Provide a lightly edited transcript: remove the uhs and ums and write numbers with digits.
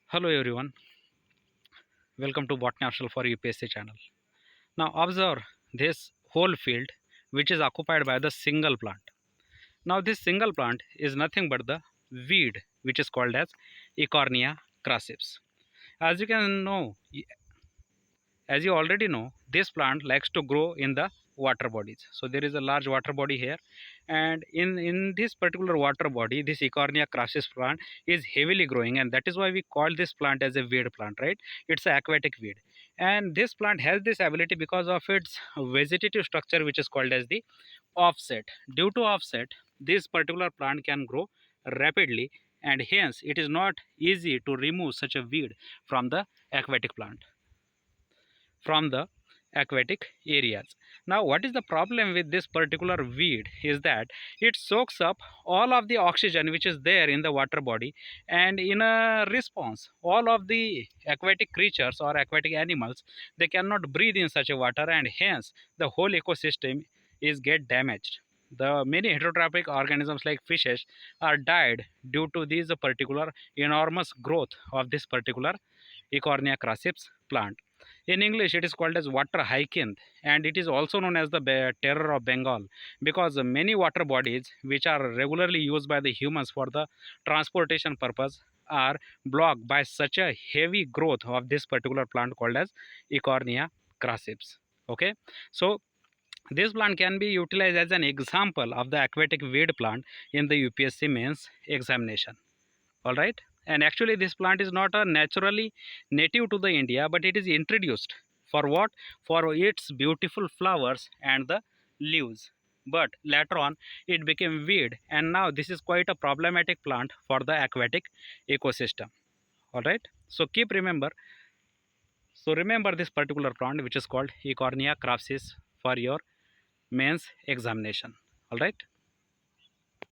Hello everyone, welcome to Botany Arsenal for UPSC channel. Now observe this whole field which is occupied by the single plant. Now this single plant is nothing but the weed which is called as Eichornia crassips. As you can know, as you already know, this plant likes to grow in the water bodies. So there is a large water body here, and in this particular water body, this Eichornia crassus plant is heavily growing, and that is why we call this plant as a weed plant, right? It's an aquatic weed, and this plant has this ability because of its vegetative structure, which is called as the offset. Due to offset, this particular plant can grow rapidly, and hence it is not easy to remove such a weed from the aquatic plant, from the aquatic areas. Now what is the problem with this particular weed is that it soaks up all of the oxygen which is there in the water body, and in a response all of the aquatic creatures or aquatic animals, they cannot breathe in such a water, and hence the whole ecosystem is get damaged. The many heterotrophic organisms like fishes are died due to this particular enormous growth of this particular Eichornia crassips plant. In English, it is called as water hyacinth, and it is also known as the terror of Bengal, because many water bodies which are regularly used by the humans for the transportation purpose are blocked by such a heavy growth of this particular plant called as Eichornia crassips. Okay, so this plant can be utilized as an example of the aquatic weed plant in the UPSC mains examination. All right, and actually this plant is not a naturally native to the India, but it is introduced for what? For its beautiful flowers and the leaves, but later on it became weed, and now this is quite a problematic plant for the aquatic ecosystem. All right, so keep remember, so remember this particular plant which is called Eichornia crassips for your mains examination. All right.